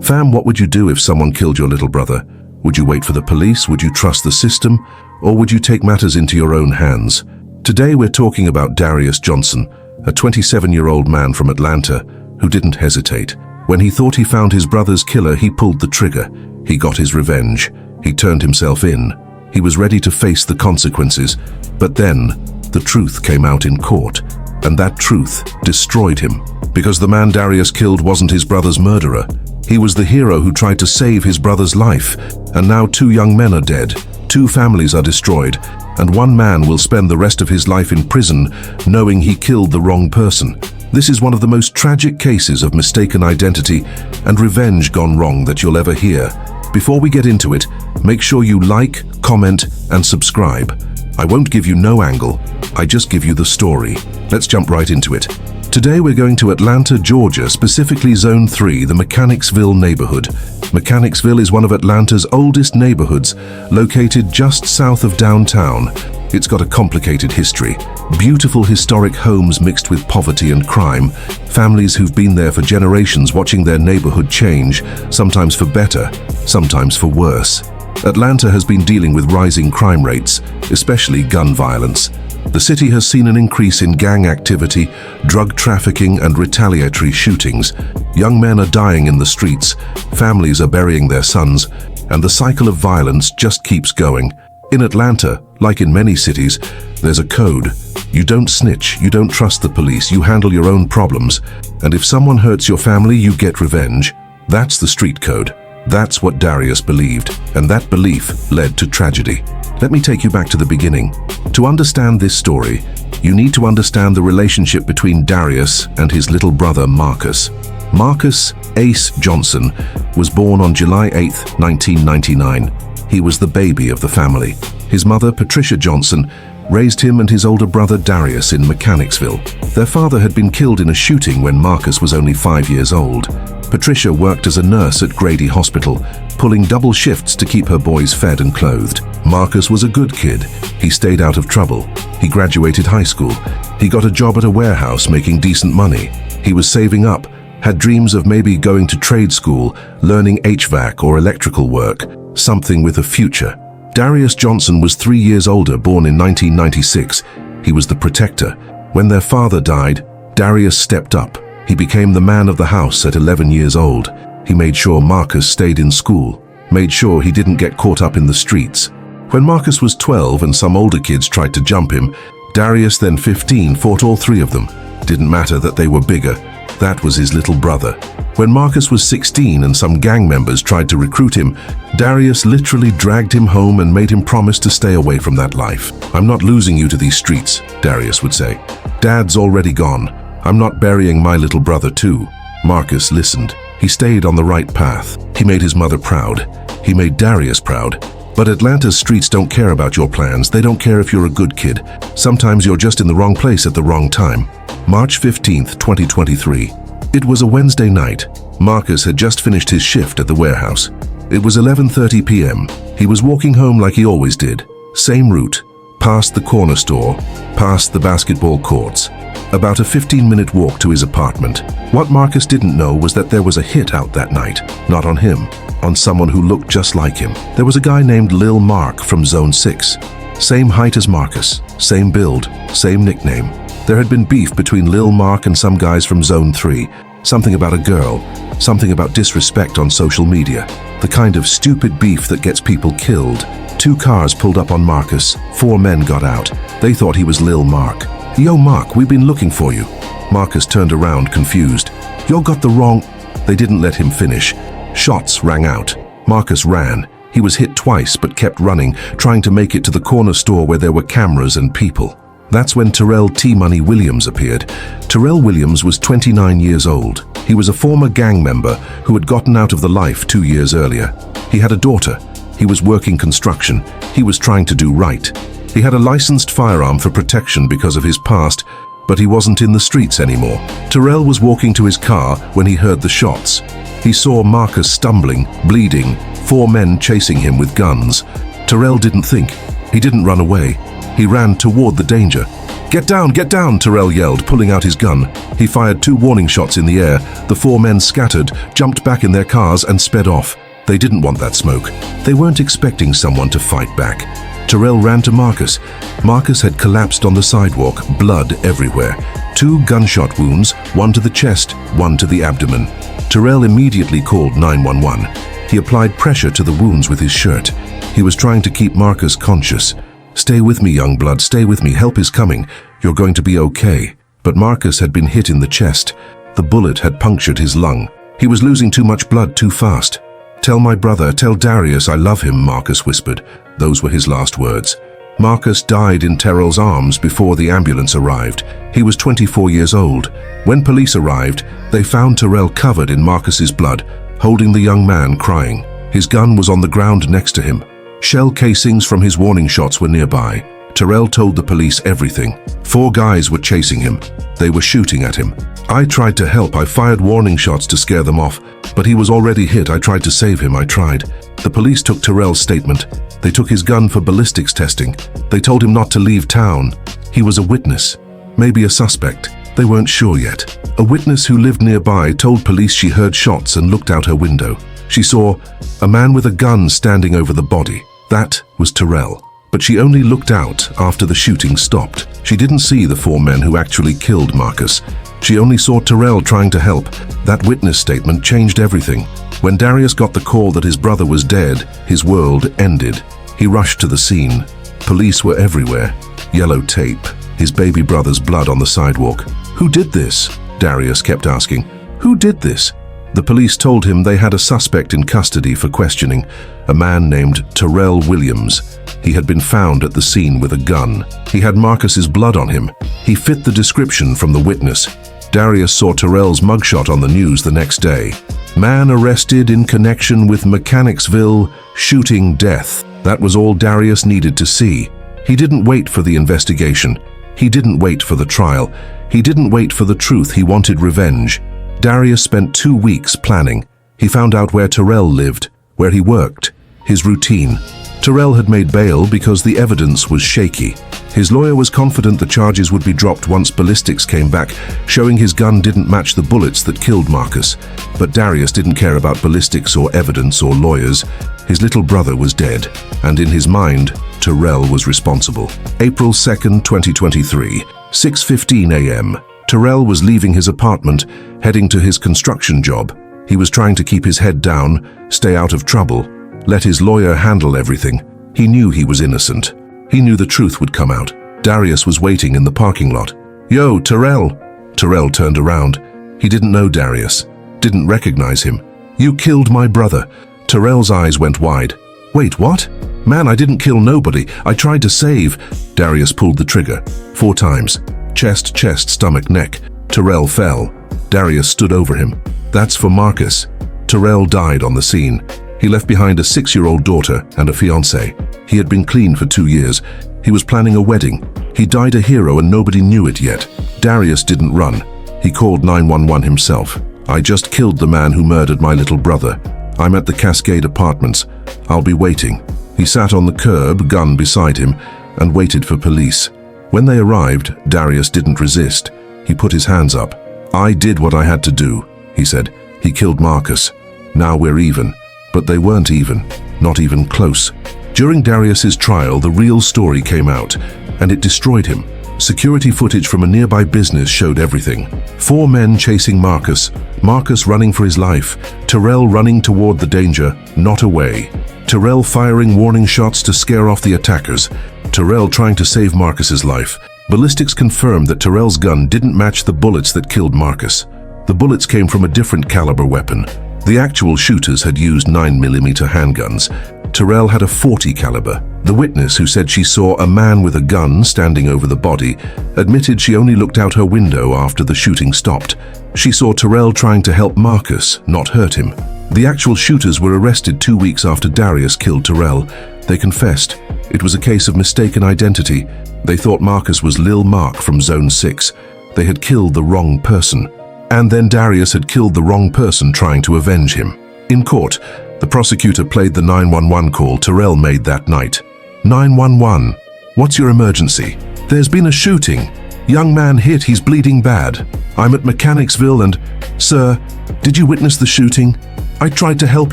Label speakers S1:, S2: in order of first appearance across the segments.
S1: Fam, what would you do if someone killed your little brother? Would you wait for the police? Would you trust the system? Or would you take matters into your own hands? Today we're talking about Darius Johnson, a 27-year-old man from Atlanta who didn't hesitate. When he thought he found his brother's killer, he pulled the trigger. He got his revenge. He turned himself in. He was ready to face the consequences. But then, the truth came out in court. And that truth destroyed him. Because the man Darius killed wasn't his brother's murderer. He was the hero who tried to save his brother's life. And now 2 young men are dead, 2 families are destroyed, and 1 man will spend the rest of his life in prison knowing he killed the wrong person. This is one of the most tragic cases of mistaken identity and revenge gone wrong that you'll ever hear. Before we get into it, make sure you like, comment, and subscribe. I won't give you no angle, I just give you the story. Let's jump right into it. Today we're going to Atlanta, Georgia, specifically Zone 3, the Mechanicsville neighborhood. Mechanicsville is one of Atlanta's oldest neighborhoods, located just south of downtown. It's got a complicated history. Beautiful historic homes mixed with poverty and crime. Families who've been there for generations watching their neighborhood change, sometimes for better, sometimes for worse. Atlanta has been dealing with rising crime rates, especially gun violence. The city has seen an increase in gang activity, drug trafficking, and retaliatory shootings. Young men are dying in the streets, families are burying their sons, and the cycle of violence just keeps going. In Atlanta, like in many cities, there's a code. You don't snitch, you don't trust the police, you handle your own problems, and if someone hurts your family, you get revenge. That's the street code. That's what Darius believed, and that belief led to tragedy. Let me take you back to the beginning. To understand this story, you need to understand the relationship between Darius and his little brother Marcus. Marcus Ace Johnson was born on July 8, 1999. He was the baby of the family. His mother, Patricia Johnson, raised him and his older brother Darius in Mechanicsville. Their father had been killed in a shooting when Marcus was only 5 years old. Patricia worked as a nurse at Grady Hospital, pulling double shifts to keep her boys fed and clothed. Marcus was a good kid. He stayed out of trouble. He graduated high school. He got a job at a warehouse making decent money. He was saving up, had dreams of maybe going to trade school, learning HVAC or electrical work, something with a future. Darius Johnson was 3 years older, born in 1996. He was the protector. When their father died, Darius stepped up. He became the man of the house at 11 years old. He made sure Marcus stayed in school, made sure he didn't get caught up in the streets. When Marcus was 12 and some older kids tried to jump him, Darius, then 15, fought all 3 of them. Didn't matter that they were bigger. That was his little brother. When Marcus was 16 and some gang members tried to recruit him, Darius literally dragged him home and made him promise to stay away from that life. "I'm not losing you to these streets," Darius would say. "Dad's already gone. I'm not burying my little brother too." Marcus listened. He stayed on the right path. He made his mother proud. He made Darius proud. But Atlanta's streets don't care about your plans. They don't care if you're a good kid. Sometimes you're just in the wrong place at the wrong time. March 15th, 2023. It was a Wednesday night. Marcus had just finished his shift at the warehouse. It was 11:30 p.m. He was walking home like he always did. Same route, past the corner store, past the basketball courts. About a 15-minute walk to his apartment. What Marcus didn't know was that there was a hit out that night. Not on him, on someone who looked just like him. There was a guy named Lil Mark from Zone 6. Same height as Marcus, same build, same nickname. There had been beef between Lil Mark and some guys from Zone 3. Something about a girl, something about disrespect on social media. The kind of stupid beef that gets people killed. 2 cars pulled up on Marcus. 4 men got out. They thought he was Lil Mark. "Yo, Mark, we've been looking for you." Marcus turned around, confused. "You got the wrong..." They didn't let him finish. Shots rang out. Marcus ran. He was hit twice but kept running, trying to make it to the corner store where there were cameras and people. That's when Terrell T-Money Williams appeared. Terrell Williams was 29 years old. He was a former gang member who had gotten out of the life 2 years earlier. He had a daughter. He was working construction. He was trying to do right. He had a licensed firearm for protection because of his past, but he wasn't in the streets anymore. Terrell was walking to his car when he heard the shots. He saw Marcus stumbling, bleeding, 4 men chasing him with guns. Terrell didn't think. He didn't run away. He ran toward the danger. Get down, Terrell yelled, pulling out his gun. He fired 2 warning shots in the air. The 4 men scattered, jumped back in their cars and sped off. They didn't want that smoke. They weren't expecting someone to fight back. Terrell ran to Marcus. Marcus had collapsed on the sidewalk, blood everywhere. 2 gunshot wounds, 1 to the chest, 1 to the abdomen. Terrell immediately called 911. He applied pressure to the wounds with his shirt. He was trying to keep Marcus conscious. "Stay with me, young blood, stay with me, help is coming. You're going to be okay." But Marcus had been hit in the chest. The bullet had punctured his lung. He was losing too much blood too fast. "Tell my brother, tell Darius I love him," Marcus whispered. Those were his last words. Marcus died in Terrell's arms before the ambulance arrived. He was 24 years old. When police arrived, they found Terrell covered in Marcus's blood, holding the young man crying. His gun was on the ground next to him. Shell casings from his warning shots were nearby. Terrell told the police everything. 4 guys were chasing him. They were shooting at him. "I tried to help. I fired warning shots to scare them off. But he was already hit. I tried to save him. I tried." The police took Terrell's statement. They took his gun for ballistics testing. They told him not to leave town. He was a witness. Maybe a suspect. They weren't sure yet. A witness who lived nearby told police she heard shots and looked out her window. She saw a man with a gun standing over the body. That was Terrell. But she only looked out after the shooting stopped. She didn't see the 4 men who actually killed Marcus. She only saw Terrell trying to help. That witness statement changed everything. When Darius got the call that his brother was dead, his world ended. He rushed to the scene. Police were everywhere. Yellow tape. His baby brother's blood on the sidewalk. "Who did this?" Darius kept asking. "Who did this?" The police told him they had a suspect in custody for questioning, a man named Terrell Williams. He had been found at the scene with a gun. He had Marcus's blood on him. He fit the description from the witness. Darius saw Terrell's mugshot on the news the next day. "Man arrested in connection with Mechanicsville shooting death." That was all Darius needed to see. He didn't wait for the investigation. He didn't wait for the trial. He didn't wait for the truth. He wanted revenge. Darius spent 2 weeks planning. He found out where Terrell lived, where he worked, his routine. Terrell had made bail because the evidence was shaky. His lawyer was confident the charges would be dropped once ballistics came back, showing his gun didn't match the bullets that killed Marcus. But Darius didn't care about ballistics or evidence or lawyers. His little brother was dead, and in his mind, Terrell was responsible. April 2nd, 2023, 6:15 a.m. Terrell was leaving his apartment, heading to his construction job. He was trying to keep his head down, stay out of trouble, let his lawyer handle everything. He knew he was innocent. He knew the truth would come out. Darius was waiting in the parking lot. "Yo, Terrell!" Terrell turned around. He didn't know Darius, didn't recognize him. "You killed my brother." Terrell's eyes went wide. "Wait, what? Man, I didn't kill nobody. I tried to save." Darius pulled the trigger. 4 times. Chest, chest, stomach, neck. Terrell fell. Darius stood over him. "That's for Marcus." Terrell died on the scene. He left behind a 6-year-old daughter and a fiancé. He had been clean for 2 years. He was planning a wedding. He died a hero and nobody knew it yet. Darius didn't run. He called 911 himself. "I just killed the man who murdered my little brother. I'm at the Cascade Apartments. I'll be waiting." He sat on the curb, gun beside him, and waited for police. When they arrived, Darius didn't resist. He put his hands up. "I did what I had to do," he said. "He killed Marcus. Now we're even." But they weren't even, not even close. During Darius's trial, the real story came out, and it destroyed him. Security footage from a nearby business showed everything. 4 men chasing Marcus, Marcus running for his life, Terrell running toward the danger, not away. Terrell firing warning shots to scare off the attackers. Terrell trying to save Marcus's life. Ballistics confirmed that Terrell's gun didn't match the bullets that killed Marcus. The bullets came from a different caliber weapon. The actual shooters had used 9mm handguns. Terrell had a .40 caliber. The witness, who said she saw a man with a gun standing over the body, admitted she only looked out her window after the shooting stopped. She saw Terrell trying to help Marcus, not hurt him. The actual shooters were arrested 2 weeks after Darius killed Terrell. They confessed. It was a case of mistaken identity. They thought Marcus was Lil Mark from Zone 6. They had killed the wrong person. And then Darius had killed the wrong person trying to avenge him. In court, the prosecutor played the 911 call Terrell made that night. 911. "What's your emergency?" "There's been a shooting." Young man hit, he's bleeding bad. I'm at Mechanicsville and... Sir, did you witness the shooting? I tried to help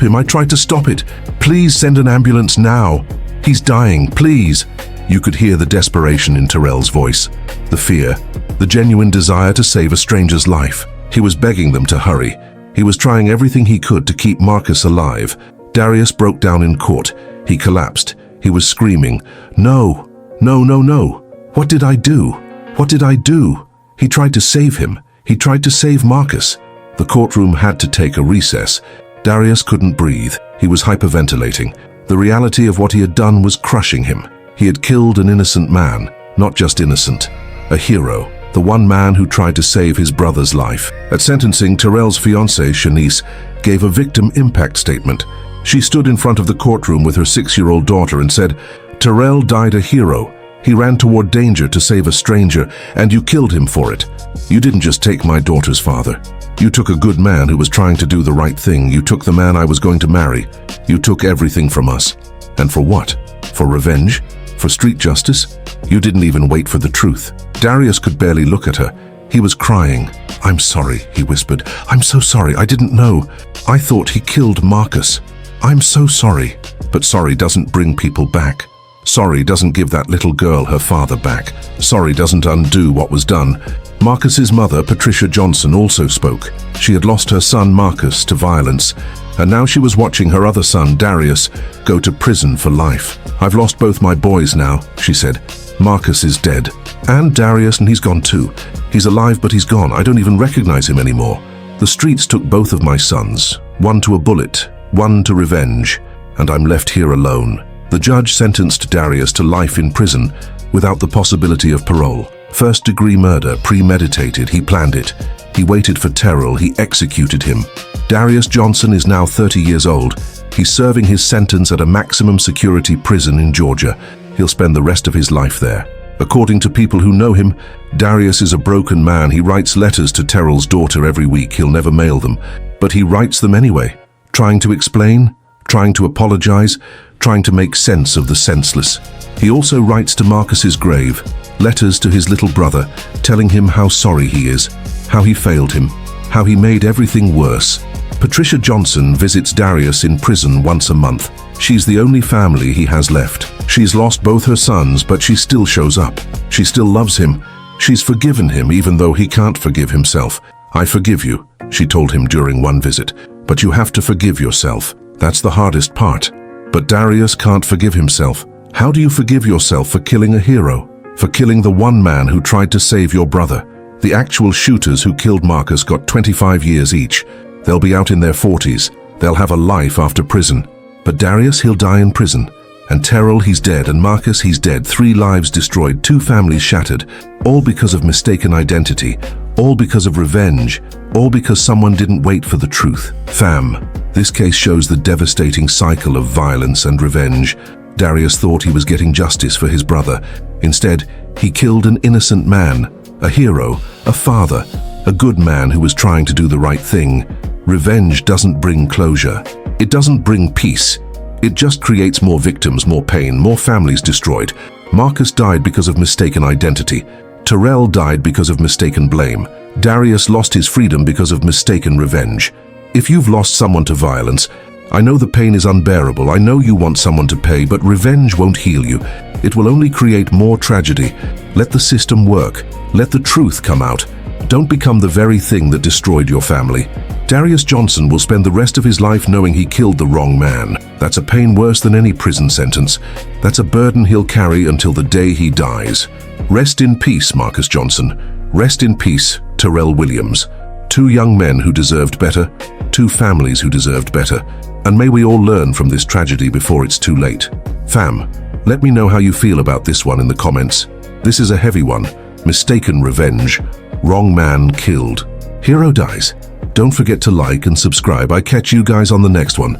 S1: him, I tried to stop it. Please send an ambulance now. He's dying, please. You could hear the desperation in Terrell's voice, the fear, the genuine desire to save a stranger's life. He was begging them to hurry. He was trying everything he could to keep Marcus alive. Darius broke down in court. He collapsed. He was screaming, "No, no, no, no. What did I do? What did I do?" He tried to save him. He tried to save Marcus. The courtroom had to take a recess. Darius couldn't breathe. He was hyperventilating. The reality of what he had done was crushing him. He had killed an innocent man, not just innocent, a hero, the one man who tried to save his brother's life. At sentencing, Terrell's fiancée, Shanice, gave a victim impact statement. She stood in front of the courtroom with her 6-year-old daughter and said, "Terrell died a hero. He ran toward danger to save a stranger, and you killed him for it. You didn't just take my daughter's father. You took a good man who was trying to do the right thing. You took the man I was going to marry. You took everything from us. And for what? For revenge? For street justice? You didn't even wait for the truth." Darius could barely look at her. He was crying. "I'm sorry," he whispered. "I'm so sorry. I didn't know. I thought he killed Marcus. I'm so sorry." But sorry doesn't bring people back. Sorry doesn't give that little girl her father back. Sorry doesn't undo what was done. Marcus's mother, Patricia Johnson, also spoke. She had lost her son Marcus to violence, and now she was watching her other son, Darius, go to prison for life. "I've lost both my boys now," she said. "Marcus is dead. And Darius, and he's gone too. He's alive, but he's gone. I don't even recognize him anymore. The streets took both of my sons, one to a bullet, one to revenge, and I'm left here alone." The judge sentenced Darius to life in prison without the possibility of parole. First-degree murder, premeditated, he planned it. He waited for Terrell, he executed him. Darius Johnson is now 30 years old. He's serving his sentence at a maximum security prison in Georgia. He'll spend the rest of his life there. According to people who know him, Darius is a broken man. He writes letters to Terrell's daughter every week. He'll never mail them, but he writes them anyway, trying to explain, trying to apologize, trying to make sense of the senseless. He also writes to Marcus's grave, letters to his little brother, telling him how sorry he is, how he failed him, how he made everything worse. Patricia Johnson visits Darius in prison once a month. She's the only family he has left. She's lost both her sons, but she still shows up. She still loves him. She's forgiven him even though he can't forgive himself. "I forgive you," she told him during one visit, "but you have to forgive yourself. That's the hardest part." But Darius can't forgive himself. How do you forgive yourself for killing a hero? For killing the one man who tried to save your brother? The actual shooters who killed Marcus got 25 years each. They'll be out in their 40s. They'll have a life after prison. But Darius, he'll die in prison. And Terrell, he's dead. And Marcus, he's dead. 3 lives destroyed, 2 families shattered. All because of mistaken identity. All because of revenge. All because someone didn't wait for the truth. Fam, this case shows the devastating cycle of violence and revenge. Darius thought he was getting justice for his brother. Instead, he killed an innocent man, a hero, a father, a good man who was trying to do the right thing. Revenge doesn't bring closure. It doesn't bring peace. It just creates more victims, more pain, more families destroyed. Marcus died because of mistaken identity. Terrell died because of mistaken blame. Darius lost his freedom because of mistaken revenge. If you've lost someone to violence, I know the pain is unbearable. I know you want someone to pay, but revenge won't heal you. It will only create more tragedy. Let the system work. Let the truth come out. Don't become the very thing that destroyed your family. Darius Johnson will spend the rest of his life knowing he killed the wrong man. That's a pain worse than any prison sentence. That's a burden he'll carry until the day he dies. Rest in peace, Marcus Johnson. Rest in peace, Terrell Williams. 2 young men who deserved better, 2 families who deserved better. And may we all learn from this tragedy before it's too late. Fam, let me know how you feel about this one in the comments. This is a heavy one. Mistaken revenge. Wrong man killed. Hero dies. Don't forget to like and subscribe. I catch you guys on the next one.